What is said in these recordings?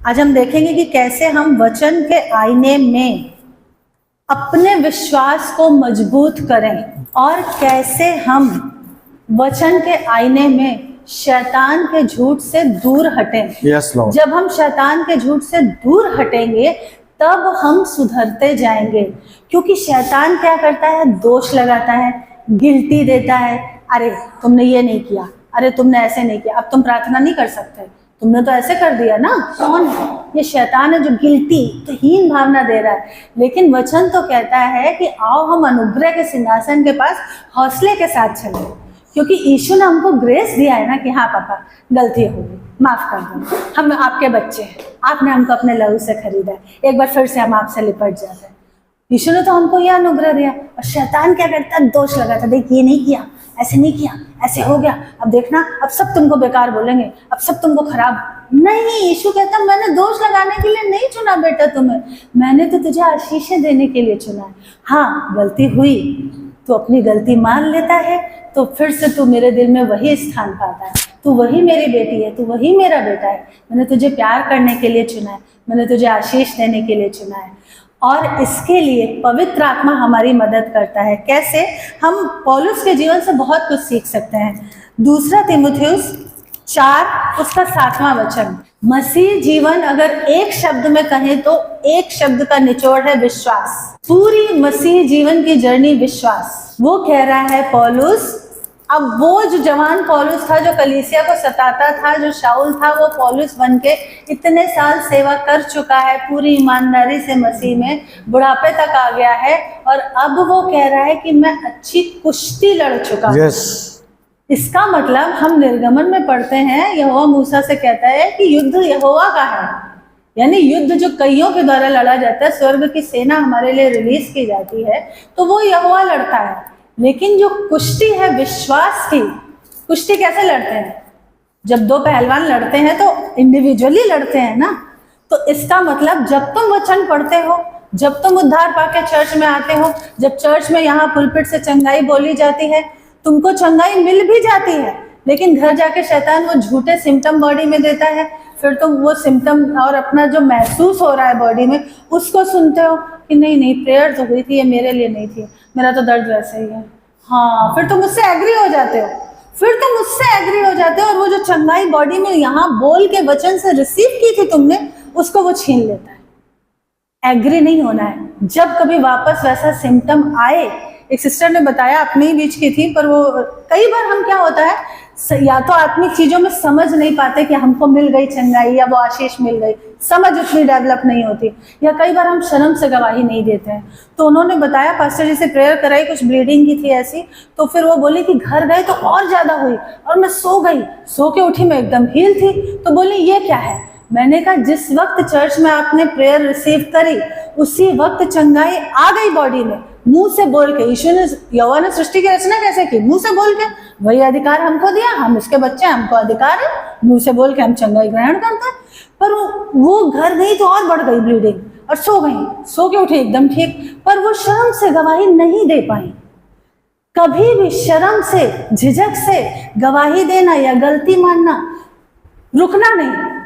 आज हम देखेंगे कि कैसे हम वचन के आईने में अपने विश्वास को मजबूत करें और कैसे हम वचन के आईने में शैतान के झूठ से दूर हटें। Yes, Lord. जब हम शैतान के झूठ से दूर हटेंगे तब हम सुधरते जाएंगे, क्योंकि शैतान क्या करता है, दोष लगाता है, गिल्टी देता है। अरे तुमने ये नहीं किया, अरे तुमने ऐसे नहीं किया, अब तुम प्रार्थना नहीं कर सकते, तुमने तो ऐसे कर दिया ना। कौन है ये? शैतान है जो गिल्टी, तो हीन भावना दे रहा है। लेकिन वचन तो कहता है कि आओ हम अनुग्रह के सिंहासन के पास हौसले के साथ चलें, क्योंकि यीशु ने हमको ग्रेस दिया है ना कि हाँ पापा गलती हो गई, माफ कर दो, हम आपके बच्चे हैं, आपने हमको अपने लहू से खरीदा है, एक बार फिर से हम आपसे लिपट जाते हैं। यीशु ने तो हमको यह अनुग्रह दिया। और शैतान क्या करता है, दोष लगाता, देख ये नहीं किया, ऐसे नहीं किया, ऐसे हो गया, अब देखना अब सब तुमको बेकार बोलेंगे, अब सब तुमको खराब। नहीं, यीशु कहता मैंने दोष लगाने के लिए नहीं चुना बेटा तुम्हें, मैंने तो तुझे आशीषें देने के लिए चुना है। हाँ गलती हुई, तू अपनी गलती मान लेता है तो फिर से तू मेरे दिल में वही स्थान पाता है। तू वही मेरी बेटी है, तू वही मेरा बेटा है। मैंने तुझे प्यार करने के लिए चुना है, मैंने तुझे आशीष देने के लिए चुना है। और इसके लिए पवित्र आत्मा हमारी मदद करता है। कैसे? हम पौलुस के जीवन से बहुत कुछ सीख सकते हैं। दूसरा तीमुथियुस 4 उसका 7वां वचन, मसीह जीवन अगर एक शब्द में कहें तो एक शब्द का निचोड़ है विश्वास। पूरी मसीह जीवन की जर्नी विश्वास। वो कह रहा है पौलुस, अब वो जो जवान पौलुस था जो कलीसिया को सताता था, जो शाऊल था, वो पौलुस बन के इतने साल सेवा कर चुका है, पूरी ईमानदारी से मसीह में बुढ़ापे तक आ गया है। और अब वो कह रहा है कि मैं अच्छी कुश्ती लड़ चुका हूं। Yes. इसका मतलब हम निर्गमन में पढ़ते हैं, यहोवा मूसा से कहता है कि युद्ध यहोवा का है, यानी युद्ध जो कईयों के द्वारा लड़ा जाता है, स्वर्ग की सेना हमारे लिए रिलीज की जाती है, तो वो यहोवा लड़ता है। लेकिन जो कुश्ती है विश्वास की, कुश्ती कैसे लड़ते हैं? जब 2 पहलवान लड़ते हैं तो इंडिविजुअली लड़ते हैं ना। तो इसका मतलब जब तुम वचन पढ़ते हो, जब तुम उद्धार पाके चर्च में आते हो, जब चर्च में यहाँ पुलपिट से चंगाई बोली जाती है, तुमको चंगाई मिल भी जाती है, लेकिन घर जाके शैतान वो झूठे सिम्टम बॉडी में देता है। फिर तुम वो सिम्टम और अपना जो महसूस हो रहा है बॉडी में उसको सुनते हो कि नहीं नहीं प्रेयर तो हुई थी, ये मेरे लिए नहीं थी, मेरा तो दर्द वैसे ही है। हाँ, फिर तुम उससे एग्री हो जाते हो, और वो जो चंगाई बॉडी में यहाँ बोल के वचन से रिसीव की थी तुमने, उसको वो छीन लेता है। एग्री नहीं होना है। जब कभी वापस वैसा सिम्टम आए, एक सिस्टर ने बताया, अपने ही बीच की थी, पर वो कई बार हम क्या होता है, या तो आत्मिक चीजों में समझ नहीं पाते कि हमको मिल गई चंगाई या वो आशीष मिल गई, समझ उतनी डेवलप नहीं होती, या कई बार हम शर्म से गवाही नहीं देते हैं। तो उन्होंने बताया, पास्टर जी से प्रेयर कराई, कुछ ब्लीडिंग की थी ऐसी, तो फिर वो बोली कि घर गए तो और ज्यादा हुई, और मैं सो गई, सो के उठी मैं एकदम हील थी। तो बोली ये क्या है? मैंने कहा जिस वक्त चर्च में आपने प्रेयर रिसीव करी उसी वक्त चंगाई आ गई बॉडी में, मुंह से बोल के। यीशु ने, यहोवा ने सृष्टि की रचना कैसे की? मुंह से बोल के। वही अधिकार हमको दिया, हम उसके बच्चे, हमको अधिकार है, मुंह से बोल के हम चंगाई ग्रहण करते हैं। पर वो घर गई तो और बढ़ गई ब्लीडिंग, और सो गई, सो के उठी एकदम ठीक, पर वो शर्म से गवाही नहीं दे पाई। कभी भी शर्म से, झिझक से गवाही देना या गलती मानना, रुकना नहीं।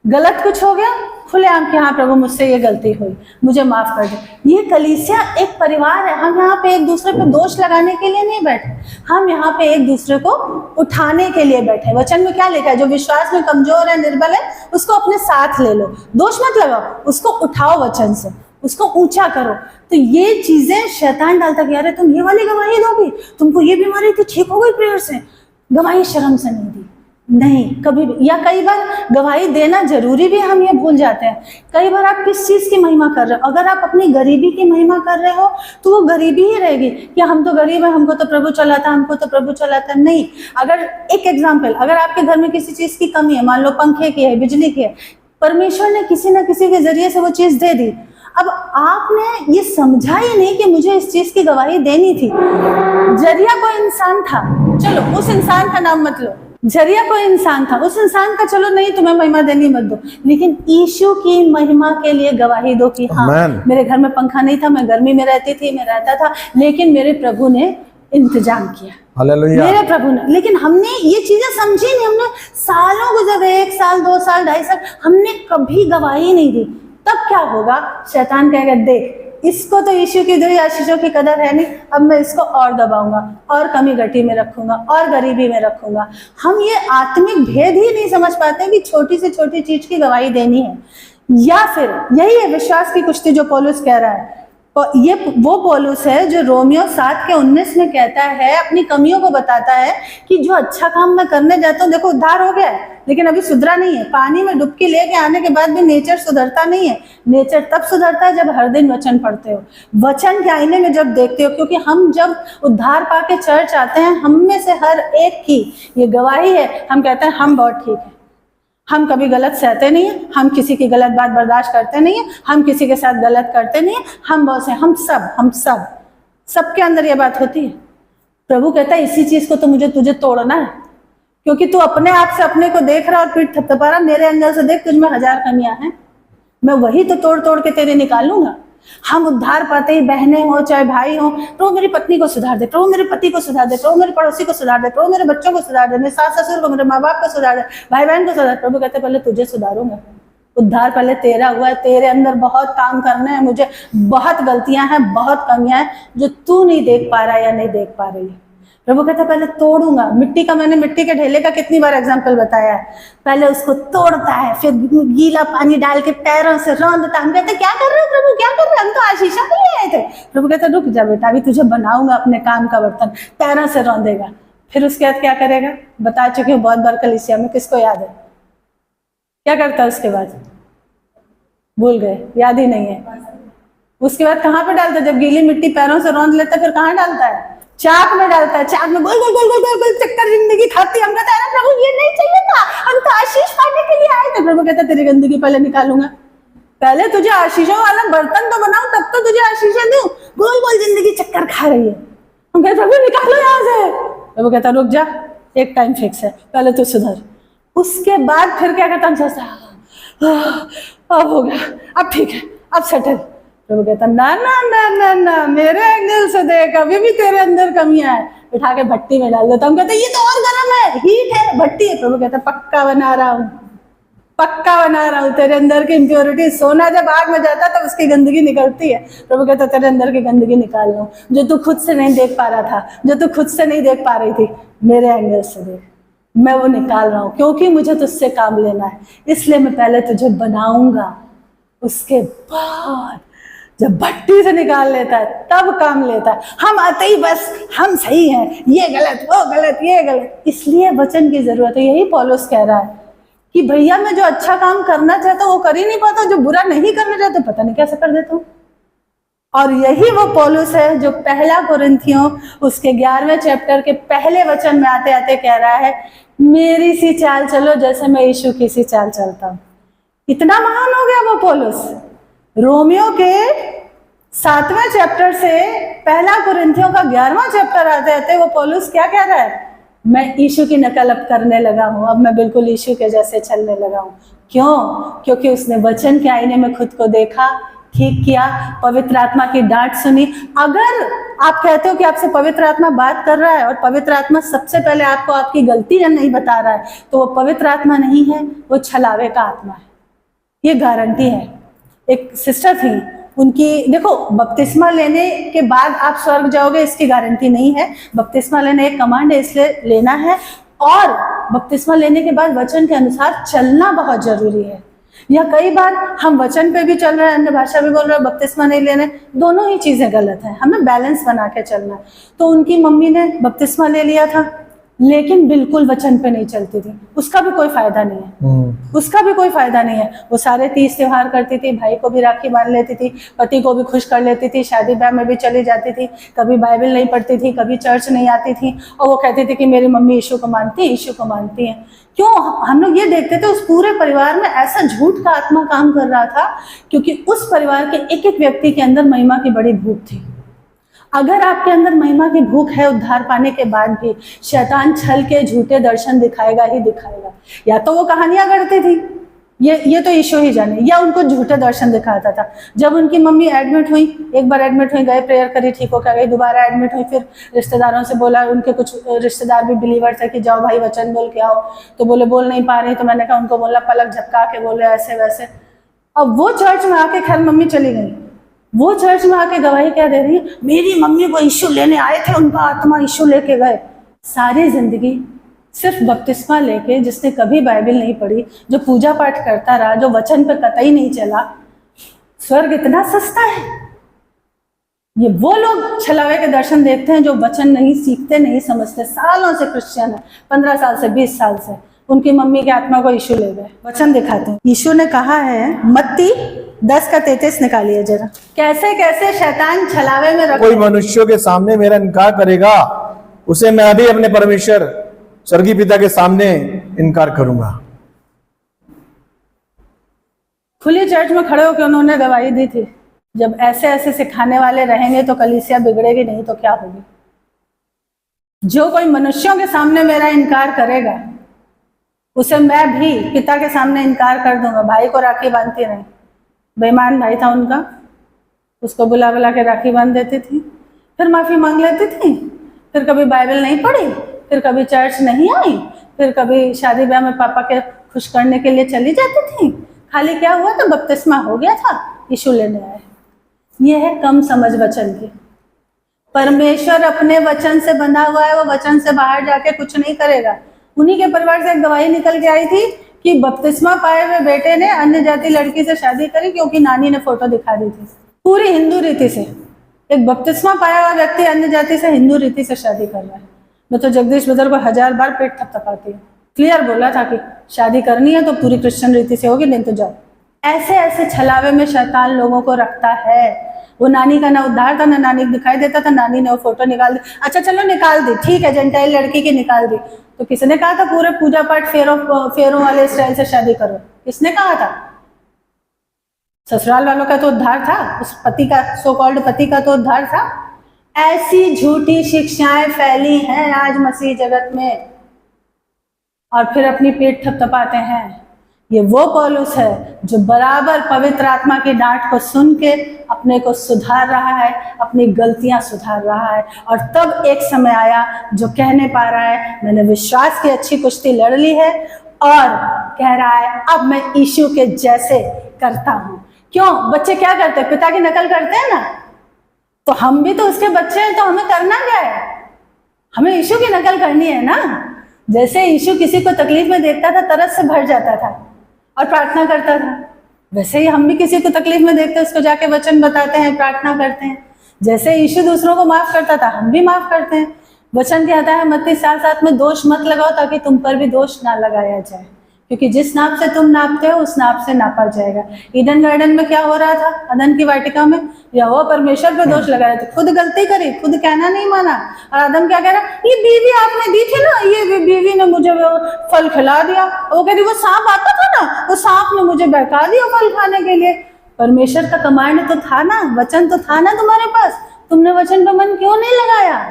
गलत कुछ हो गया, खुलेआम कि हाँ प्रभु मुझसे ये गलती हुई, मुझे माफ कर दे। ये कलीसिया एक परिवार है। हम यहाँ पे एक दूसरे पे दोष लगाने के लिए नहीं बैठे, हम यहाँ पे एक दूसरे को उठाने के लिए बैठे। वचन में क्या लिखा है? जो विश्वास में कमजोर है, निर्बल है, उसको अपने साथ ले लो, दोष मत लगाओ, उसको उठाओ वचन से, उसको ऊंचा करो। तो ये चीजें शैतान डालता कि अरे तुम ये वाली गवाही दोगी, तुमको ये बीमारी थी, ठीक हो गई प्रेयर से। गवाही शर्म से नहीं दी, नहीं कभी भी। या कई बार गवाही देना जरूरी भी हम ये भूल जाते हैं। कई बार आप किस चीज की महिमा कर रहे हो? अगर आप अपनी गरीबी की महिमा कर रहे हो तो वो गरीबी ही रहेगी कि हम तो गरीब है, हमको तो प्रभु चलाता, हमको तो प्रभु चलाता। नहीं, अगर एक एग्जाम्पल, अगर आपके घर में किसी चीज की कमी है, मान लो पंखे की है, बिजली की है, परमेश्वर ने किसी न किसी के जरिए से वो चीज दे दी, अब आपने ये समझा ही नहीं कि मुझे इस चीज की गवाही देनी थी। जरिया कोई इंसान था, चलो उस इंसान का नाम मत लो, जरिया कोई इंसान था, उस इंसान का चलो नहीं तुम्हें महिमा देनी मत दो, लेकिन यीशु की महिमा के लिए गवाही दो कि हाँ मेरे घर में पंखा नहीं था, मैं गर्मी में रहती थी, मैं रहता था, लेकिन मेरे प्रभु ने इंतजाम किया, हालेलुया। मेरे प्रभु ने। लेकिन हमने ये चीजें समझी नहीं, हमने सालों गुजरे, 1 साल 2 साल 2.5 साल, हमने कभी गवाही नहीं दी। तब क्या होगा, शैतान कहेगा देख इसको तो यीशु की 2 आशीषों की कदर है नहीं, अब मैं इसको और दबाऊंगा, और कमी घटी में रखूंगा, और गरीबी में रखूंगा। हम ये आत्मिक भेद ही नहीं समझ पाते कि छोटी से छोटी चीज की गवाही देनी है। या फिर यही है विश्वास की कुश्ती जो पौलुस कह रहा है। ये वो पौलुस है जो रोमियो 7:19 में कहता है, अपनी कमियों को बताता है कि जो अच्छा काम मैं करने जाता हूँ, देखो उद्धार हो गया है लेकिन अभी सुधरा नहीं है। पानी में डुबकी लेके आने के बाद भी नेचर सुधरता नहीं है। नेचर तब सुधरता है जब हर दिन वचन पढ़ते हो, वचन के आईने में जब देखते हो। क्योंकि हम जब उद्धार पाके चर्च आते हैं, हम में से हर एक की ये गवाही है, हम कहते हैं हम बहुत ठीक है, हम कभी गलत सहते नहीं है, हम किसी की गलत बात बर्दाश्त करते नहीं है, हम किसी के साथ गलत करते नहीं है, हम बहुत से, हम सब सबके अंदर ये बात होती है। प्रभु कहता है इसी चीज को तो मुझे तुझे तोड़ना है, क्योंकि तू अपने आप से अपने को देख रहा और पीठ थपथपा रहा। मेरे अंदर से देख, तुझ में 1000 कमियां हैं, मैं वही तो तोड़ तोड़ के तेरे निकालूंगा। हम उद्धार पाते ही, बहनें हो चाहे भाई हो, प्रभु मेरी पत्नी को सुधार दे, प्रभु मेरे पति को सुधार दे, प्रभु मेरे पड़ोसी को सुधार दे, प्रभु मेरे बच्चों को सुधार दे, मेरे सास ससुर को, मेरे माँ बाप को सुधार दे, भाई बहन को सुधार। प्रभु कहते पहले तुझे सुधारूंगा, उद्धार पहले तेरा हुआ है, तेरे अंदर बहुत काम करना है, मुझे बहुत गलतियां हैं, बहुत कमियां हैं जो तू नहीं देख पा रहा या नहीं देख पा रही है। प्रभु कहता पहले तोड़ूंगा। मिट्टी का, मैंने मिट्टी के ढेले का कितनी बार एग्जाम्पल बताया है। पहले उसको तोड़ता है, फिर गीला पानी डाल के पैरों से रौंदता। हम कहते क्या कर रहे हो प्रभु, क्या कर रहे हो, हम तो आशीषा के लिए आए थे। प्रभु कहता रुक जा बेटा, अभी तुझे बनाऊंगा अपने काम का बर्तन। पैरों से रौंदेगा, फिर उसके बाद क्या करेगा, बता चुकी हूँ बहुत बार कलीसिया में, किसको याद है क्या करता है उसके बाद? भूल गए, याद ही नहीं है। उसके बाद कहाँ पे डालता है? जब गीली मिट्टी पैरों से रौंद लेता है फिर कहाँ डालता है? चाक में डालता है। चाक में गोल गोल गोल गोल गोल चक्कर जिंदगी खाती। हम कहते हैं प्रभु ये नहीं चाहिए था, हम तो आशीष पाने के लिए आए थे। प्रभु कहता तेरी गंदगी पहले निकालूंगा, पहले तुझे आशीषों वाला बर्तन तो बनाऊं, तब तो तुझे आशीषें दूं। गोल गोल जिंदगी चक्कर खा रही है। हम कहते प्रभु निकालो यहाँ से। प्रभु कहता रुक जा, एक टाइम फिक्स है, पहले तू सुधर। उसके बाद फिर क्या कहता हम, अब हो गया, अब ठीक है, अब सेटल। प्रभु कहता ना ना ना ना ना, मेरे एंगल से देख, अभी भी तेरे अंदर कमियां है। उठा के भट्टी में डाल देता। हम कहते ये तो और गर्म है, हीट है, भट्टी है। प्रभु कहता पक्का बना रहा हूँ, पक्का बना रहा हूँ। तेरे अंदर की इम्प्योरिटी, सोना जब आग में जाता है तब उसकी गंदगी निकलती है। प्रभु कहता तेरे अंदर की गंदगी निकाल रहा हूँ, जो तू खुद से नहीं देख पा रहा था, जो तू खुद से नहीं देख पा रही थी, मेरे एंगल से देख, मैं वो निकाल रहा हूँ। क्योंकि मुझे तुझसे काम लेना है, इसलिए मैं पहले तुझे बनाऊंगा, उसके बाद जब भट्टी से निकाल लेता है तब काम लेता है। हम आते ही बस हम सही हैं, ये गलत, वो गलत, ये गलत। इसलिए वचन की जरूरत है। यही पौलुस कह रहा है कि भैया मैं जो अच्छा काम करना चाहता हूँ वो कर ही नहीं पाता, जो बुरा नहीं करना चाहता पता नहीं कैसे कर देता हूँ। और यही वो पौलुस है जो पहला कुरिन्थियों उसके 11वें चैप्टर के पहले वचन में आते आते कह रहा है मेरी सी चाल चलो जैसे मैं यीशु की सी चाल चलता हूँ। इतना महान हो गया वो पौलुस। रोमियो के 7वें चैप्टर से पहला कुरिन्थियों का 11वां चैप्टर आते आते वो पौलुस क्या कह रहा है, मैं यीशु की नकल अब करने लगा हूं, अब मैं बिल्कुल यीशु के जैसे चलने लगा हूं। क्यों? क्योंकि उसने वचन के आईने में खुद को देखा, ठीक किया, पवित्र आत्मा की डांट सुनी। अगर आप कहते हो कि आपसे पवित्र आत्मा बात कर रहा है और पवित्र आत्मा सबसे पहले आपको आपकी गलती नहीं बता रहा है, तो वो पवित्र आत्मा नहीं है, वो छलावे का आत्मा है। ये गारंटी है। एक सिस्टर थी, उनकी देखो बपतिस्मा लेने के बाद आप स्वर्ग जाओगे इसकी गारंटी नहीं है। बपतिस्मा लेना एक कमांड है, इसलिए लेना है। और बपतिस्मा लेने के बाद वचन के अनुसार चलना बहुत जरूरी है। या कई बार हम वचन पे भी चल रहे हैं, अन्य भाषा भी बोल रहे हैं, बपतिस्मा नहीं लेने, दोनों ही चीजें गलत है। हमें बैलेंस बना के चलना है। तो उनकी मम्मी ने बपतिस्मा ले लिया था लेकिन बिल्कुल वचन पे नहीं चलती थी। उसका भी कोई फायदा नहीं है, उसका भी कोई फायदा नहीं है। वो सारे 30 त्योहार करती थी, भाई को भी राखी बांध लेती थी, पति को भी खुश कर लेती थी, शादी ब्याह में भी चली जाती थी, कभी बाइबल नहीं पढ़ती थी, कभी चर्च नहीं आती थी। और वो कहती थी कि मेरी मम्मी यीशु को मानती है, यीशु को मानती है। क्यों? हम लोग ये देखते थे उस पूरे परिवार में ऐसा झूठ का आत्मा काम कर रहा था, क्योंकि उस परिवार के एक एक व्यक्ति के अंदर महिमा की बड़ी भूख थी। अगर आपके अंदर महिमा की भूख है उद्धार पाने के बाद भी, शैतान छल के झूठे दर्शन दिखाएगा ही दिखाएगा। या तो वो कहानियां गढ़ती थी, ये तो ईशो ही जाने। या उनको झूठे दर्शन दिखाता था। जब उनकी मम्मी एडमिट हुई, एक बार एडमिट हुई, गए, प्रेयर करी, ठीक हो गई, दोबारा एडमिट हुई, फिर रिश्तेदारों से बोला, उनके कुछ रिश्तेदार भी बिलीवर थे कि जाओ भाई वचन बोल के आओ, तो बोले बोल नहीं पा रही, तो मैंने कहा उनको बोला, पलक झपका के बोले ऐसे वैसे। अब वो चर्च में आके, खैर मम्मी चली गई, वो चर्च में आके गवाही क्या दे रही है, मेरी मम्मी को यीशु लेने आए थे, उनका आत्मा यीशु लेके गए। सारी जिंदगी सिर्फ बपतिस्मा लेके, जिसने कभी बाइबल नहीं पढ़ी, जो पूजा पाठ करता रहा, जो वचन पे कतई नहीं चला, स्वर्ग इतना सस्ता है। ये वो लोग छलावे के दर्शन देखते हैं जो वचन नहीं सीखते, नहीं समझते, सालों से क्रिश्चियन है, 15 साल से, 20 साल से, उनकी मम्मी की आत्मा को यीशु ले गए, वचन दिखाते हैं। यीशु ने कहा है, मत्ती 10:33 निकालिए जरा, कैसे कैसे शैतान छलावे में रख, कोई मनुष्यों के सामने मेरा इनकार करेगा, उसे मैं भी अपने परमेश्वर स्वर्गीय पिता के सामने इनकार करूंगा। खुली चर्च में खड़े होकर उन्होंने गवाही दी थी, जब ऐसे ऐसे सिखाने वाले रहेंगे तो कलीसिया बिगड़ेगी नहीं तो क्या होगी। जो कोई मनुष्यों के सामने मेरा इनकार करेगा, उसे मैं भी पिता के सामने इनकार कर दूंगा। भाई को राखी बांधती रही, बेईमान भाई था उनका, उसको बुला बुला के राखी बांध देती थी, फिर माफी मांग लेती थी, फिर कभी बाइबल नहीं पढ़ी, फिर कभी चर्च नहीं आई, फिर कभी शादी ब्याह में पापा के खुश करने के लिए चली जाती थी। खाली क्या हुआ तो बपतिस्मा हो गया था, यीशु लेने आए। ये है कम समझ वचन की। परमेश्वर अपने वचन से बंधा हुआ है, वो वचन से बाहर जाके कुछ नहीं करेगा। उन्हीं के परिवार से एक गवाही निकल के आई थी कि बपतिस्मा पाए हुए बेटे ने अन्य जाति लड़की से शादी करी क्योंकि नानी ने फोटो दिखा दी थी। पूरी हिंदू रीति से एक बपतिस्मा पाया हुआ व्यक्ति अन्य जाति से हिंदू रीति से शादी कर रहा है। मैं तो जगदीश बदर को 1000 बार पेट थपथपाती हूँ। क्लियर बोला था कि शादी करनी है तो पूरी क्रिश्चियन रीति से होगी, नहीं तो जाओ। ऐसे ऐसे छलावे में शैतान लोगों को रखता है। वो नानी का ना उद्धार था, ना नानी दिखाई देता था, नानी ने वो फोटो निकाल दी। अच्छा चलो निकाल दी, ठीक है, जेंटाइल लड़की की निकाल दी, तो किसने कहा था पूरे पूजा पाठ फेरों वाले स्टाइल से शादी करो? किसने कहा था? ससुराल वालों का तो उद्धार था, उस पति का, सो कॉल्ड पति का तो उद्धार था। ऐसी झूठी शिक्षाएं फैली हैं आज मसीह जगत में, और फिर अपनी पेट थपथपाते हैं। ये वो पौलुस है जो बराबर पवित्र आत्मा की डांट को सुन के अपने को सुधार रहा है, अपनी गलतियां सुधार रहा है, और तब एक समय आया जो कहने पा रहा है मैंने विश्वास की अच्छी कुश्ती लड़ ली है, और कह रहा है अब मैं यीशु के जैसे करता हूं। क्यों? बच्चे क्या करते हैं? पिता की नकल करते हैं ना। तो हम भी तो उसके बच्चे हैं, तो हमें करना क्या है? हमें यीशु की नकल करनी है ना। जैसे यीशु किसी को तकलीफ में देखता था, तरस से भर जाता था और प्रार्थना करता था, वैसे ही हम भी किसी को तकलीफ में देखते हैं, उसको जाके वचन बताते हैं, प्रार्थना करते हैं। जैसे यीशु दूसरों को माफ करता था, हम भी माफ करते हैं। वचन कहता है मत्ती 7:7 में, दोष मत लगाओ ताकि तुम पर भी दोष ना लगाया जाए, क्योंकि जिस नाप से तुम नापते हो उस नाप से नापा जाएगा। ईडन गार्डन में क्या हो रहा था? अदन की वाटिका में यहोवा परमेश्वर पे दोष लगा रहे थे। खुद गलती करी, खुद कहना नहीं माना, और आदम क्या कह रहा, ये बीवी आपने दी थी ना, ये बीवी ने मुझे वो फल खिला दिया। वो कह रही वो सांप आता था ना, वो सांप ने मुझे बहका दिया फल खाने के लिए। परमेश्वर का कमांड तो था ना, वचन तो था ना तुम्हारे पास, तुमने वचन पर मन क्यों नहीं लगाया?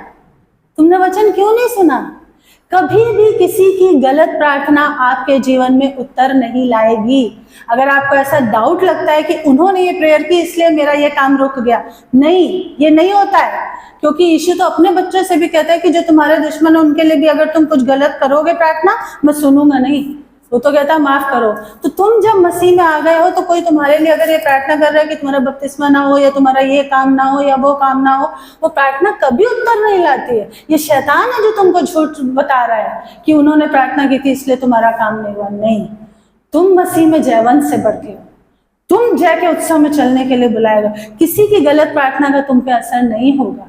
तुमने वचन क्यों नहीं सुना? कभी भी किसी की गलत प्रार्थना आपके जीवन में उत्तर नहीं लाएगी। अगर आपको ऐसा डाउट लगता है कि उन्होंने ये प्रेयर की इसलिए मेरा ये काम रुक गया, नहीं, ये नहीं होता है। क्योंकि यीशु तो अपने बच्चों से भी कहता है कि जो तुम्हारे दुश्मन है उनके लिए भी अगर तुम कुछ गलत करोगे प्रार्थना, मैं सुनूंगा नहीं। वो तो कहता है माफ करो। तो तुम जब मसीह में आ गए हो तो कोई तुम्हारे लिए अगर ये प्रार्थना कर रहा है कि तुम्हारा बपतिस्मा ना हो, या तुम्हारा ये काम ना हो, या वो काम ना हो, वो प्रार्थना कभी उत्तर नहीं लाती है। ये शैतान है जो तुमको झूठ बता रहा है कि उन्होंने प्रार्थना की थी इसलिए तुम्हारा काम नहीं हुआ। नहीं, तुम मसीह में जयवंत से बढ़ के हो, तुम जय के उत्सव में चलने के लिए बुलाएगा। किसी की गलत प्रार्थना का तुम पे असर नहीं होगा।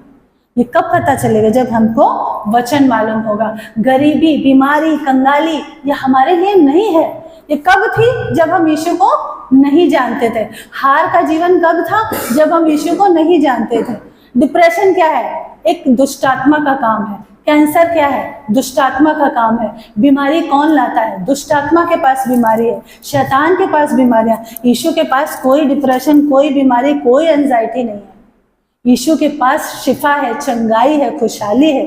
ये कब पता चलेगा? जब हमको वचन मालूम होगा। गरीबी, बीमारी, कंगाली ये हमारे लिए नहीं है। ये कब थी? जब हम यीशु को नहीं जानते थे। हार का जीवन कब था? जब हम यीशु को नहीं जानते थे। डिप्रेशन क्या है? एक दुष्टात्मा का काम है। कैंसर क्या है? दुष्टात्मा का काम है। बीमारी कौन लाता है? दुष्टात्मा के पास बीमारी है, शैतान के पास बीमारियां। यीशु के पास कोई डिप्रेशन, कोई बीमारी, कोई एंजाइटी नहीं है। यीशु के पास शिफा है, चंगाई है, खुशहाली है।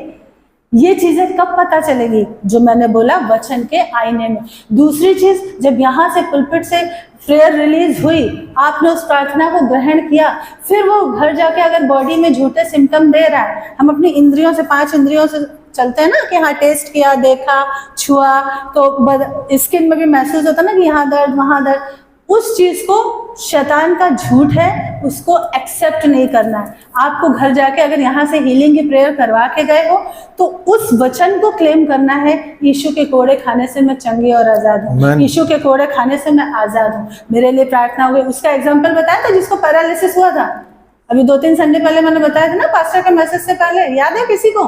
ये चीजें कब पता चलेगी? जो मैंने बोला, वचन के आईने में। दूसरी चीज, जब यहाँ से पुलपिट से प्रेयर रिलीज हुई, आपने उस प्रार्थना को ग्रहण किया, फिर वो घर जाके अगर बॉडी में झूठे सिम्टम दे रहा है, हम अपनी इंद्रियों से, 5 इंद्रियों से चलते हैं ना, कि हाँ टेस्ट किया, देखा, छुआ, तो स्किन में भी महसूस होता है ना कि यहाँ दर्द वहाँ दर्द, उस चीज को शैतान का झूठ है, उसको एक्सेप्ट नहीं करना है। आपको घर जाके अगर यहाँ से हीलिंग की प्रेयर करवा के गए हो, तो उस वचन को क्लेम करना है, यीशु के कोड़े खाने से मैं चंगी और आजाद हूँ, यीशु के कोड़े खाने से मैं आजाद हूँ, मेरे लिए प्रार्थना हो गई। उसका एग्जाम्पल बताया था जिसको पैरालिसिस हुआ था, अभी 2-3 संडे पहले मैंने बताया था ना, पास्टर के मैसेज से पहले, याद है किसी को?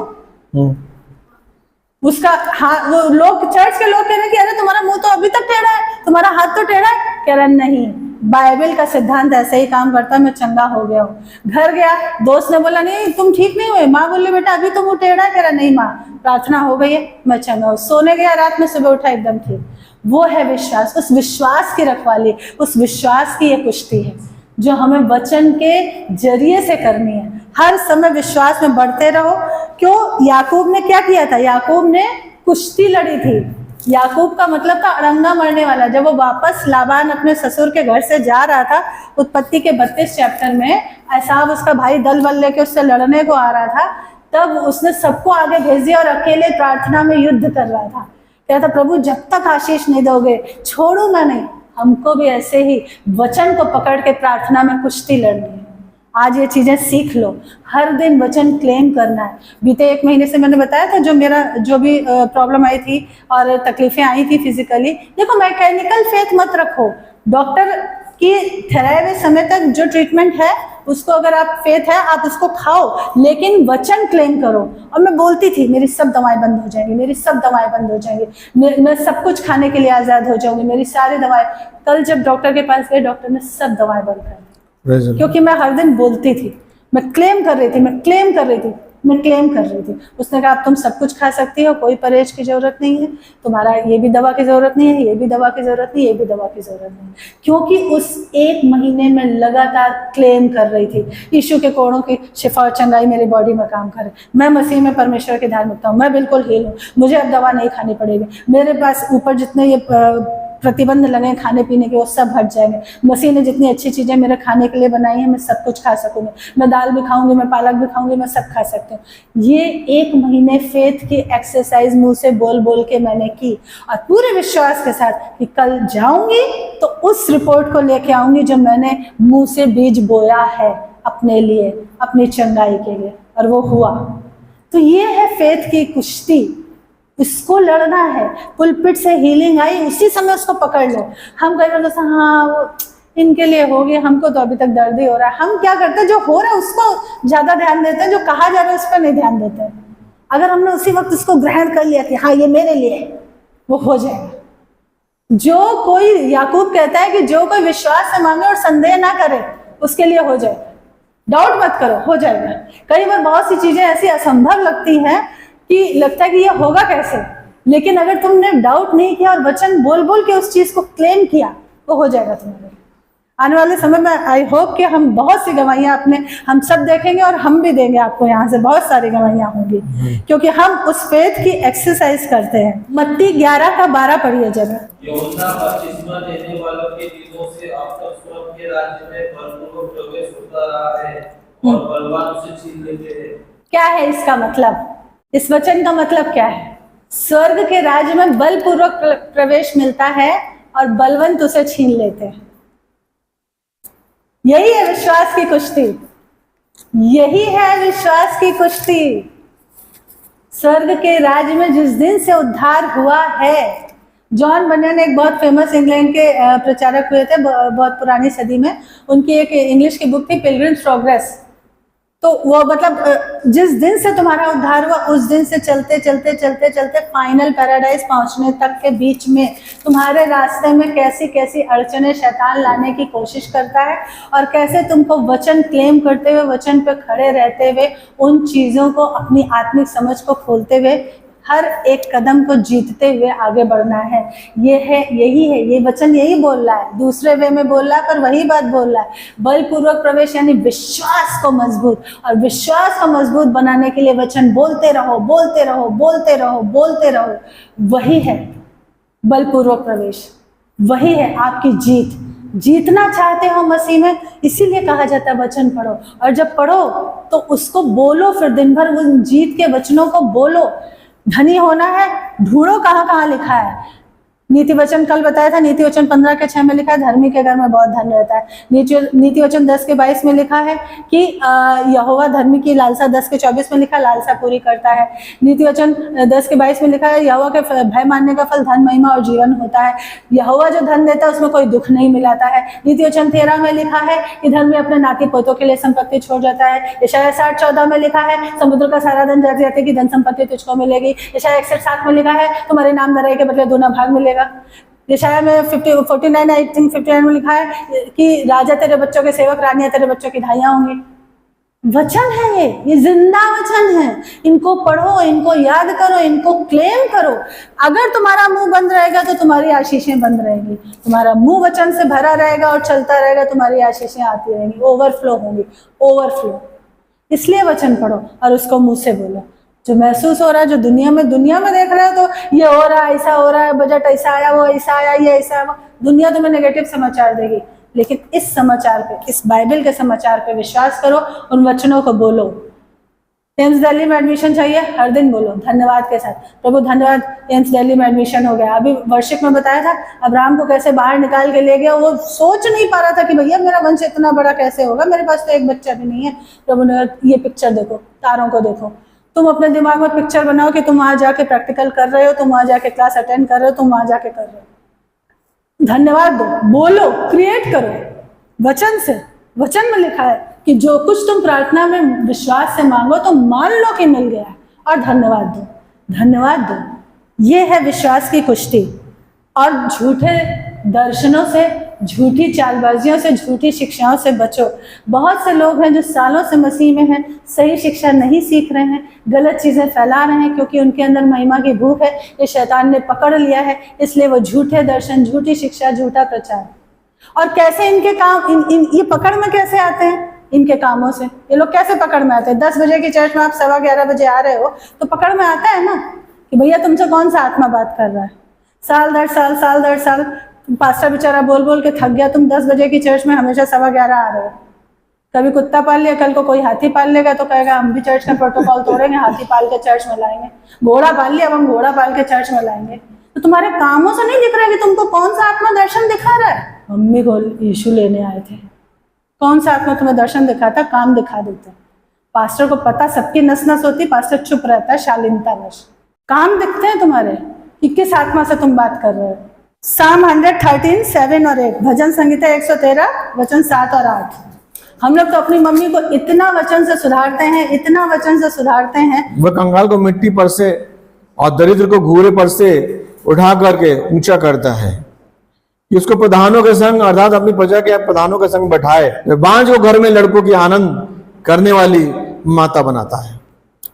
उसका हाथ, वो लोग, चर्च के लोग कह रहे हैं कि अरे तुम्हारा मुंह तो अभी तक टेढ़ा है, तुम्हारा हाथ तो टेढ़ा है। कह रहा नहीं, बाइबल का सिद्धांत ऐसे ही काम करता है, मैं चंगा हो गया हूँ। घर गया, दोस्त ने बोला नहीं तुम ठीक नहीं हुए, माँ बोली बेटा अभी तो मुंह टेढ़ा है। कह रहा नहीं माँ, प्रार्थना हो गई है, मैं चंगा हूँ। सोने गया, रात में सुबह उठा एकदम ठीक। वो है विश्वास। उस विश्वास की रखवाली, उस विश्वास की ये कुश्ती है जो हमें वचन के जरिए से करनी है। हर समय विश्वास में बढ़ते रहो। क्यों? याकूब ने क्या किया था? याकूब ने कुश्ती लड़ी थी। याकूब का मतलब था अड़ंगा मरने वाला। जब वो वापस लाबान अपने ससुर के घर से जा रहा था, उत्पत्ति के 32 चैप्टर में, एसाव उसका भाई दल बल लेके उससे लड़ने को आ रहा था, तब उसने सबको आगे भेज दिया और अकेले प्रार्थना में युद्ध कर रहा था। कहता प्रभु जब तक आशीष नहीं दोगे छोड़ूंगा नहीं। हमको भी ऐसे ही वचन को पकड़ के प्रार्थना में कुश्ती लड़नी है। आज ये चीजें सीख लो, हर दिन वचन क्लेम करना है। बीते 1 महीने से मैंने बताया था जो भी प्रॉब्लम आई थी और तकलीफें आई थी फिजिकली। देखो, मैकेनिकल फेथ मत रखो। डॉक्टर की ठहराए हुए समय तक जो ट्रीटमेंट है उसको, अगर आप फेथ है आप उसको खाओ, लेकिन वचन क्लेम करो। और मैं बोलती थी मेरी सब दवाएं बंद हो जाएंगी, मेरी सब दवाएं बंद हो जाएंगी, मैं सब कुछ खाने के लिए आजाद हो जाऊंगी, मेरी सारी दवाएं। कल जब डॉक्टर के पास गए, डॉक्टर ने सब दवाएं बंद कर दी, क्योंकि मैं हर दिन बोलती थी, मैं क्लेम कर रही थी। उसने कहा अब तुम सब कुछ खा सकती हो, कोई परहेज की जरूरत नहीं है, तुम्हारा ये भी दवा की जरूरत नहीं है, ये भी दवा की जरूरत नहीं, ये भी दवा की जरूरत नहीं। क्योंकि उस 1 महीने में लगातार क्लेम कर रही थी, यीशु के कोड़ों की शिफा और चंगाई मेरी बॉडी में काम करे, मैं मसीह में परमेश्वर की धार्मिकता हूँ, मैं बिल्कुल हील हूँ, मुझे अब दवा नहीं खानी पड़ेगी, मेरे पास ऊपर जितने ये प्रतिबंध लगे खाने पीने के वो सब हट जाएंगे, मसीह ने जितनी अच्छी चीजें मेरे खाने के लिए बनाई है मैं सब कुछ खा सकूंगी, मैं दाल भी खाऊंगी, मैं पालक भी खाऊंगी, मैं सब खा सकती हूँ। ये 1 महीने फेथ की एक्सरसाइज मुंह से बोल बोल के मैंने की, और पूरे विश्वास के साथ कि कल जाऊंगी तो उस रिपोर्ट को लेके आऊंगी जो मैंने मुंह से बीज बोया है अपने लिए, अपनी चंगाई के लिए, और वो हुआ। तो ये है फेथ की कुश्ती, इसको लड़ना है। पुलपिट से हीलिंग आई, उसी समय उसको पकड़ लो। हम कई बार जैसा हाँ वो इनके लिए हो गया, हमको तो अभी तक दर्द ही हो रहा है। हम क्या करते हैं, जो हो रहा है उसको ज्यादा ध्यान देते हैं, जो कहा जा रहा है उस पर नहीं ध्यान देते हैं। अगर हमने उसी वक्त उसको ग्रहण कर लिया कि हाँ ये मेरे लिए है, वो हो जाएगा। जो कोई, याकूब कहता है कि जो कोई विश्वास से मांगे और संदेह ना करे उसके लिए हो जाएगा। डाउट मत करो, हो जाएगा। कई बार बहुत सी चीजें ऐसी असंभव लगती हैं कि लगता है कि ये होगा कैसे, लेकिन अगर तुमने डाउट नहीं किया और वचन बोल बोल के उस चीज को क्लेम किया तो हो जाएगा तुम्हारे। आने वाले समय में आई होप कि हम बहुत सी गवाहियां हम सब देखेंगे, और हम भी देंगे आपको यहाँ से बहुत सारी गवाहियां होंगी, क्योंकि हम उस फेथ की एक्सरसाइज करते हैं। मत्ती 11:12 पढ़िए जरा। यूहन्ना बपतिस्मा देने वालों के दिनों से अब तक स्वर्ग के राज्य में बलपूर्वक प्रवेश होता रहा है और बलवान उसे छीन लेते हैं। क्या है इसका मतलब? इस वचन का मतलब क्या है? स्वर्ग के राज्य में बलपूर्वक प्रवेश मिलता है और बलवंत उसे छीन लेते हैं। यही है विश्वास की कुश्ती, यही है विश्वास की कुश्ती। स्वर्ग के राज्य में जिस दिन से उद्धार हुआ है, जॉन बनियन एक बहुत फेमस इंग्लैंड के प्रचारक हुए थे बहुत पुरानी सदी में। उनकी एक इंग्लिश की बुक थी पिलग्रिम्स प्रोग्रेस। तो वो मतलब जिस दिन से तुम्हारा उद्धार हुआ उस दिन से चलते चलते चलते चलते फाइनल पैराडाइज पहुंचने तक के बीच में तुम्हारे रास्ते में कैसी कैसी अड़चने शैतान लाने की कोशिश करता है, और कैसे तुमको वचन क्लेम करते हुए, वचन पे खड़े रहते हुए, उन चीजों को, अपनी आत्मिक समझ को खोलते हुए हर एक कदम को जीतते हुए आगे बढ़ना है। यही है, ये वचन यही बोल रहा है, दूसरे वे में बोल रहा है पर वही बात बोल रहा है। बलपूर्वक प्रवेश यानी विश्वास को मजबूत, और विश्वास को मजबूत बनाने के लिए वचन बोलते रहो, बोलते रहो, बोलते रहो, बोलते रहो। वही है बलपूर्वक प्रवेश, वही है आपकी जीत। जीतना चाहते हो मसीह में, इसीलिए कहा जाता है वचन पढ़ो, और जब पढ़ो तो उसको बोलो, फिर दिन भर उन जीत के वचनों को बोलो। धनी होना है, ढूंढो कहाँ कहाँ लिखा है। नीति वचन कल बताया था, नीति वचन 15:6 में लिखा है धर्मी के घर में बहुत धन रहता है। नीति वचन 10:22 में लिखा है कि यहोवा धर्मी की लालसा, 10:24 में लिखा लालसा पूरी करता है। नीति वचन 10:22 में लिखा है यहोवा के भय मानने का फल धन, महिमा और जीवन होता है। यहोवा जो धन देता है उसमें कोई दुख नहीं मिलाता है। नीति वचन 13 में लिखा है कि धर्मी अपने नाती पोतों के लिए संपत्ति छोड़ जाता है। यशायाह 60:14 में लिखा है समुद्र का सारा धन जाते जाते की धन संपत्ति तुझको मिलेगी। यशायाह 61:7 में लिखा है तुम्हारे नाम धराई के बदले दूना भाग मिलेगा। यशायाह में 49 आई थिंक 59 में लिखा है कि राजा तेरे बच्चों के सेवक, रानियां तेरे बच्चों की धाइयां होंगी। वचन है ये जिंदा वचन है। इनको पढ़ो, इनको याद करो, इनको क्लेम करो। अगर तुम्हारा मुंह बंद रहेगा तो तुम्हारी आशीषें बंद रहेगी। तुम्हारा मुंह वचन से भरा रहेगा और चलता रहेगा, तुम्हारी आशीषें आती रहेंगी, ओवरफ्लो होंगी, ओवरफ्लो। इसलिए वचन पढ़ो और उसको मुंह से बोलो। जो महसूस हो रहा है, जो दुनिया में देख रहे हो, तो ये हो रहा है, ऐसा हो रहा है, बजट ऐसा आया, वो ऐसा आया, ये ऐसा आया, दुनिया तुम्हें नेगेटिव समाचार देगी। लेकिन इस समाचार पे, इस बाइबल के समाचार पे विश्वास करो, उन वचनों को बोलो। एम्स दिल्ली में एडमिशन चाहिए, हर दिन बोलो धन्यवाद के साथ, प्रभु धन्यवाद एम्स दिल्ली में एडमिशन हो गया। अभी वर्शिप में बताया था अब्राहम को कैसे बाहर निकाल के ले गया। वो सोच नहीं पा रहा था कि भैया मेरा वंश इतना बड़ा कैसे होगा, मेरे पास तो एक बच्चा भी नहीं है। प्रभु ने ये पिक्चर देखो, तारों को देखो। तुम अपने दिमाग में पिक्चर बनाओ कि तुम वहां जाके प्रैक्टिकल कर रहे हो, तुम वहां जाके क्लास अटेंड कर रहे हो, तुम वहां जाके कर रहे हो। धन्यवाद दो, बोलो, क्रिएट करो वचन से। वचन में लिखा है कि जो कुछ तुम प्रार्थना में विश्वास से मांगो तो मान लो कि मिल गया है, और धन्यवाद दो, धन्यवाद दो। ये है विश्वास की कुश्ती। और झूठे दर्शनों से, झूठी चालबाजियों से, झूठी शिक्षाओं से बचो। बहुत से लोग हैं जो सालों से मसीह में हैं, सही शिक्षा नहीं सीख रहे हैं, गलत चीजें फैला रहे हैं, क्योंकि उनके अंदर महिमा की भूख है। ये शैतान ने पकड़ लिया है, इसलिए वो झूठे दर्शन, झूठी शिक्षा, झूठा प्रचार। और कैसे इनके काम, ये पकड़ में कैसे आते हैं? इनके कामों से। ये लोग कैसे पकड़ में आते हैं? 10 बजे की चर्च में आप 11:15 बजे आ रहे हो तो पकड़ में आता है ना कि भैया तुमसे कौन सा आत्मा बात कर रहा है। साल दर साल पास्टर बेचारा बोल बोल के थक गया, तुम 10 बजे की चर्च में हमेशा 11:15 आ रहे हो। कभी कुत्ता पाल लिया, कल को कोई हाथी पाल लेगा तो कहेगा हम भी चर्च का प्रोटोकॉल तोड़ेंगे, हाथी पाल के चर्च में लाएंगे। घोड़ा पाल लिया, अब हम घोड़ा पाल के चर्च में लाएंगे। तो तुम्हारे कामों से नहीं दिख रहा है कि तुमको कौन सा आत्मा दर्शन दिखा रहा है। मम्मी को यीशु लेने आए थे, कौन सा आत्मा तुम्हें दर्शन दिखाता, काम दिखा देते। पास्टर को पता सबकी नस नस होती, पास्टर चुप रहता है शालीनतावश। काम दिखते हैं तुम्हारे कि किस आत्मा से तुम बात कर रहे हो। साम 113, 7 और 8, भजन संहिता 113 वचन 7 और 8। हम लोग तो अपनी मम्मी को इतना वचन से सुधारते हैं, इतना वचन से सुधारते हैं। वह कंगाल को मिट्टी पर से और दरिद्र को घूरे पर से उठा करके ऊंचा करता है, कि उसको प्रधानों के संग अर्थात अपनी प्रजा के प्रधानों के संग बैठाए। बांझ को घर में लड़कों की आनंद करने वाली माता बनाता है।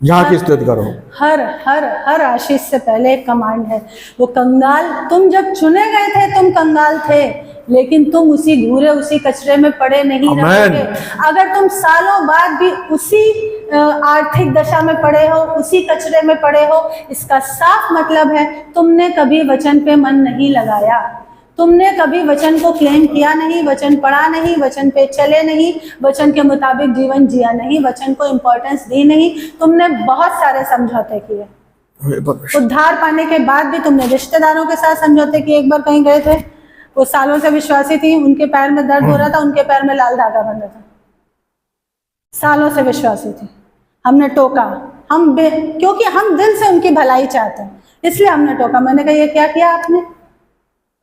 यहाँ की स्तुति करो। हर आशीष से पहले एक कमांड है, वो कंगाल। तुम जब चुने गए थे तुम कंगाल थे, लेकिन तुम उसी घूरे, उसी कचरे में पड़े नहीं रहोगे। अगर तुम सालों बाद भी उसी आर्थिक दशा में पड़े हो, उसी कचरे में पड़े हो, इसका साफ मतलब है तुमने कभी वचन पे मन नहीं लगाया, तुमने कभी वचन को क्लेम किया नहीं, वचन पढ़ा नहीं, वचन पे चले नहीं, वचन के मुताबिक जीवन जिया नहीं, वचन को इंपॉर्टेंस दी नहीं। तुमने बहुत सारे समझौते किए। उद्धार पाने के बाद भी तुमने रिश्तेदारों के साथ समझौते किए। एक बार कहीं गए थे, वो सालों से विश्वासी थी, उनके पैर में दर्द हो रहा था, उनके पैर में लाल धागा बंधा था। सालों से विश्वासी थी, हमने टोका, क्योंकि हम दिल से उनकी भलाई चाहते हैं, इसलिए हमने टोका। मैंने कहा ये क्या किया आपने?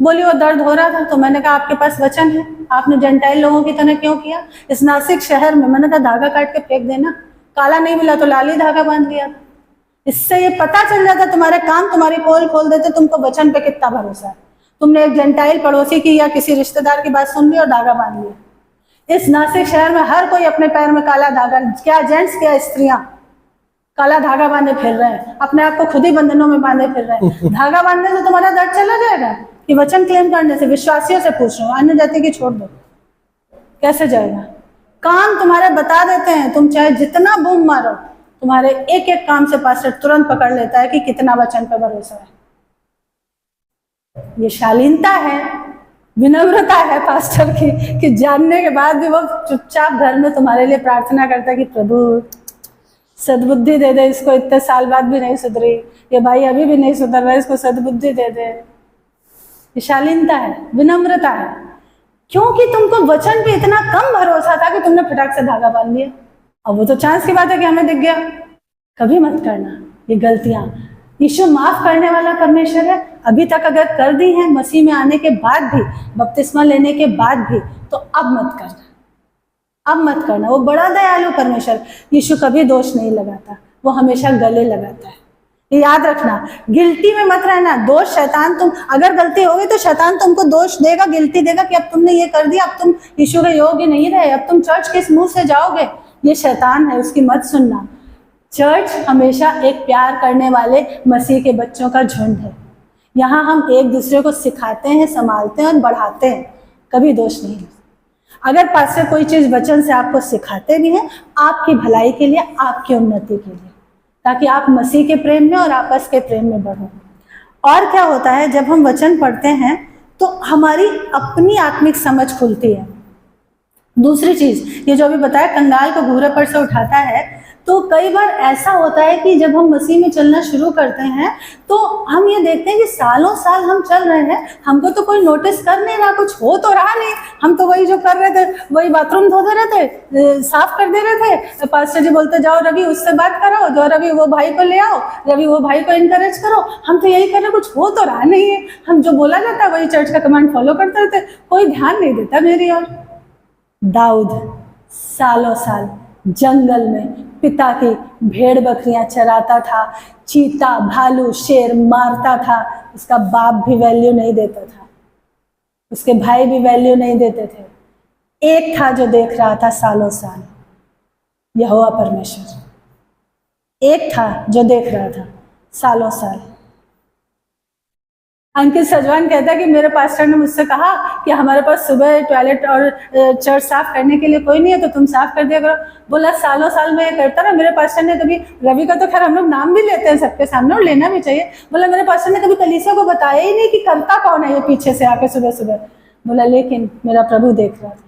बोली वो दर्द हो रहा था। तो मैंने कहा आपके पास वचन है, आपने जेंटाइल लोगों की तरह क्यों किया? इस नासिक शहर में मैंने कहा धागा काट के फेंक देना, काला नहीं मिला तो लाल ही धागा बांध लिया। इससे ये पता चल जाता तुम्हारे काम तुम्हारी पोल खोल देते, तुमको वचन पे कितना भरोसा है। तुमने एक जेंटाइल पड़ोसी की या किसी रिश्तेदार की बात सुन ली और धागा बांध लिया। इस नासिक शहर में हर कोई अपने पैर में काला धागा, क्या जेंट्स क्या स्त्रियां, काला धागा बांधे फिर रहे हैं, अपने आप को खुद ही बंधनों में बांधे फिर रहे हैं। धागा बांधने से तुम्हारा दर्द चला जाएगा कि वचन क्लेम करने से? विश्वासियों से पूछ रहा हूँ, अन्य जाति की छोड़ दो, कैसे जाएगा? काम तुम्हारे बता देते हैं, तुम चाहे जितना बूम मारो, तुम्हारे एक एक काम से पास्टर तुरंत पकड़ लेता है कि कितना वचन पर भरोसा है। ये शालीनता है, विनम्रता है पास्टर की, कि जानने के बाद भी वो चुपचाप घर में तुम्हारे लिए प्रार्थना करता है कि प्रभु सद्बुद्धि दे दे इसको, इतने साल बाद भी नहीं सुधरी, ये भाई अभी भी नहीं सुधर रहा, इसको सद्बुद्धि दे दे। ये शालीनता है, विनम्रता है। क्योंकि तुमको वचन पे इतना कम भरोसा था कि तुमने फटाक से धागा बांध लिया। अब वो तो चांस की बात है कि हमें दिख गया। कभी मत करना ये गलतियां। यीशु माफ करने वाला परमेश्वर है। अभी तक अगर कर दी है मसीह में आने के बाद भी, बपतिस्मा लेने के बाद भी, तो अब मत करना, अब मत करना। वो बड़ा दयालु परमेश्वर, यीशु कभी दोष नहीं लगाता, वो हमेशा गले लगाता है। ये याद रखना, गिल्टी में मत रहना। दोष शैतान, तुम अगर गलती होगी तो शैतान तुमको दोष देगा, गिल्टी देगा कि अब तुमने ये कर दिया, अब तुम यीशु के योग्य नहीं रहे, अब तुम चर्च किस मुंह से जाओगे। ये शैतान है, उसकी मत सुनना। चर्च हमेशा एक प्यार करने वाले मसीह के बच्चों का झुंड है। यहाँ हम एक दूसरे को सिखाते हैं, संभालते हैं और बढ़ाते हैं, कभी दोष नहीं। अगर पास्टर कोई चीज वचन से आपको सिखाते भी हैं, आपकी भलाई के लिए, आपकी उन्नति के लिए, ताकि आप मसीह के प्रेम में और आपस के प्रेम में बढ़ो। और क्या होता है, जब हम वचन पढ़ते हैं तो हमारी अपनी आत्मिक समझ खुलती है। दूसरी चीज, ये जो अभी बताया, कंगाल को घूरे पर से उठाता है, तो कई बार ऐसा होता है कि जब हम मसीह में चलना शुरू करते हैं तो हम ये देखते हैं कि सालों साल हम चल रहे हैं, हमको तो कोई नोटिस कर नहीं रहा, कुछ हो तो रहा नहीं, हम तो वही जो कर रहे थे, वही बाथरूम धो दे रहे थे, साफ कर दे रहे थे। पास्टर जी बोलते जाओ रवि उससे बात करो, जाओ रवि वो भाई को ले आओ, रवि वो भाई को इनकरेज करो, हम तो यही कर रहे, कुछ हो तो रहा नहीं है। हम जो बोला जाता है वही चर्च का कमांड फॉलो करते रहते, कोई ध्यान नहीं देता मेरी ओर। दाऊद सालों साल जंगल में पिता की भेड़ बकरियां चराता था, चीता भालू शेर मारता था, उसका बाप भी वैल्यू नहीं देता था, उसके भाई भी वैल्यू नहीं देते थे। एक था जो देख रहा था सालों साल, यहोवा परमेश्वर। एक था जो देख रहा था सालों साल। अंकित सजवान कहता है कि मेरे पास्टर ने मुझसे कहा कि हमारे पास सुबह टॉयलेट और चर्च साफ करने के लिए कोई नहीं है, तो तुम साफ कर दिया करो। बोला सालों साल में करता रहा। मेरे पास्टर ने कभी, रवि का तो खैर हम लोग नाम भी लेते हैं सबके सामने और लेना भी चाहिए, बोला मेरे पास्टर ने कभी कलीसिया को बताया ही नहीं कि करता कौन है ये पीछे से आके सुबह सुबह। बोला लेकिन मेरा प्रभु देख रहा था।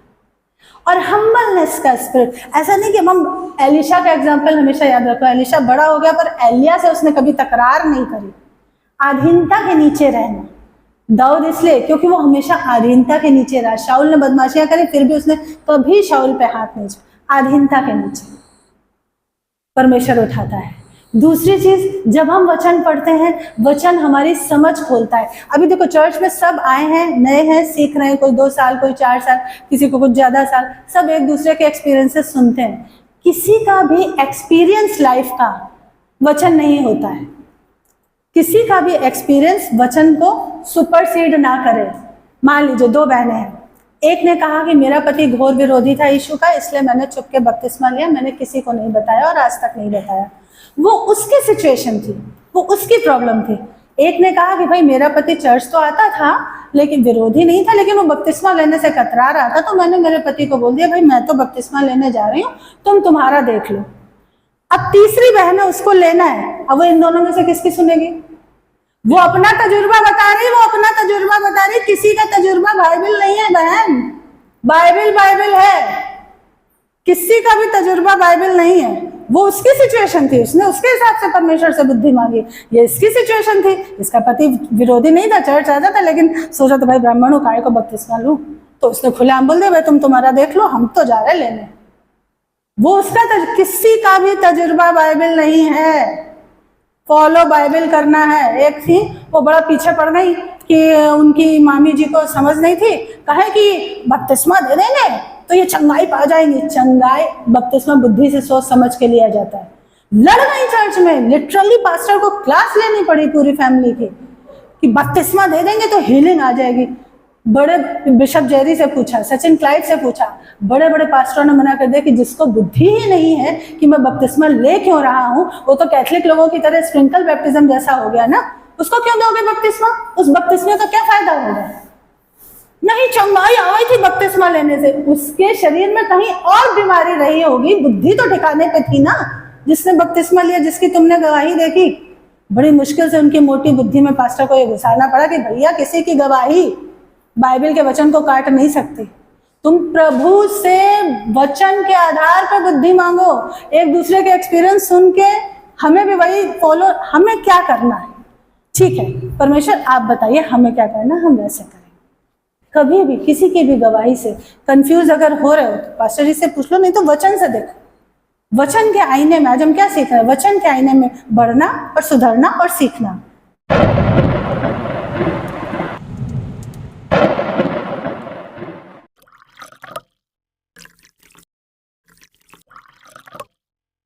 और हम्बलनेस का स्पिरिट, ऐसा नहीं कि हम एलिशा का एग्जाम्पल हमेशा याद रखो। एलिशा बड़ा हो गया पर एलिया से उसने कभी तकरार नहीं करी। अधीनता के नीचे रहना। दाऊद इसलिए क्योंकि वो हमेशा अधीनता के नीचे रहा। शाऊल ने बदमाशियां करी फिर भी उसने कभी शाऊल पे हाथ नहीं छुआ। अधीनता के नीचे परमेश्वर उठाता है। दूसरी चीज, जब हम वचन पढ़ते हैं, वचन हमारी समझ खोलता है। अभी देखो चर्च में सब आए हैं, नए हैं, सीख रहे हैं, कोई 2 साल, कोई 4 साल, किसी को कुछ ज्यादा साल, सब एक दूसरे के एक्सपीरियंसेस सुनते हैं। किसी का भी एक्सपीरियंस लाइफ का वचन नहीं होता है। किसी का भी एक्सपीरियंस वचन को सुपरसीड ना करे। मान लीजिए 2 बहनें हैं, एक ने कहा कि मेरा पति घोर विरोधी था यीशु का, इसलिए मैंने चुप के बपतिस्मा लिया, मैंने किसी को नहीं बताया और आज तक नहीं बताया। वो उसकी सिचुएशन थी, वो उसकी प्रॉब्लम थी। एक ने कहा कि भाई मेरा पति चर्च तो आता था लेकिन विरोधी नहीं था, लेकिन वो बपतिस्मा लेने से कतरा रहा था, तो मैंने मेरे पति को बोल दिया भाई मैं तो बपतिस्मा लेने जा रही हूँ, तुम तुम्हारा देख लो। अब तीसरी बहन है, उसको लेना है। अब वो इन दोनों में से किसकी सुनेगी? वो अपना तजुर्बा बता रही, वो अपना तजुर्बा बता रही। किसी का तजुर्बा बाइबल नहीं है बहन, बाइबल बाइबल है। किसी का भी तजुर्बा बाइबल नहीं है। वो उसकी सिचुएशन थी, उसने उसके हिसाब से परमेश्वर से बुद्धि मांगी। ये इसकी सिचुएशन थी, इसका पति विरोधी नहीं था, चर्च आता था, लेकिन सोचा तो भाई ब्राह्मण काय को बपतिस्मा लूं, तो उसने खुलेआम बोल दिया भाई तुम तुम्हारा देख लो, हम तो जा रहे लेने। वो उसका किसी का भी तजुर्बा बाइबल नहीं है। फॉलो बाइबल करना है। एक थी वो बड़ा पीछे पड़ गई कि उनकी मामी जी को समझ नहीं थी, कहे कि बपतिस्मा दे देंगे तो ये चंगाई पा जाएंगी। चंगाई बपतिस्मा बुद्धि से सोच समझ के लिया जाता है। लड़ गई चर्च में, लिटरली पास्टर को क्लास लेनी पड़ी पूरी फैमिली की कि बपतिस्मा दे देंगे तो हीलिंग आ जाएगी। बड़े बिशप जेरी से पूछा, सचिन क्लाइव से पूछा, बड़े बड़े पास्टरों ने मना कर दिया कि जिसको बुद्धि ही नहीं है कि मैं बपतिस्मा ले क्यों रहा हूं, वो तो कैथलिक लोगों की तरह स्प्रिंकल बैप्टिज्म जैसा हो गया ना, उसको क्यों दोगे बपतिस्मा? उस बपतिस्मे का क्या फायदा होगा? नहीं, चंगाई आई थी बपतिस्मा लेने से, उसके शरीर में कहीं और बीमारी रही होगी, बुद्धि तो ठिकाने पे थी ना जिसने बपतिस्मा लिया, जिसकी तुमने गवाही देखी। बड़ी मुश्किल से उनकी मोटी बुद्धि में पास्टर को ये घुसाना पड़ा कि भैया किसी की गवाही बाइबल के वचन को काट नहीं सकती, तुम प्रभु से वचन के आधार पर बुद्धि मांगो। एक दूसरे के एक्सपीरियंस सुन के हमें भी वही फॉलो, हमें क्या करना है, ठीक है परमेश्वर आप बताइए हमें क्या करना, हम वैसे करें। कभी भी किसी की भी गवाही से कंफ्यूज अगर हो रहे हो तो पास्टर जी से पूछ लो, नहीं तो वचन से देखो। वचन के आईने में आज हम क्या सीख रहे हैं? वचन के आईने में बढ़ना और सुधरना और सीखना।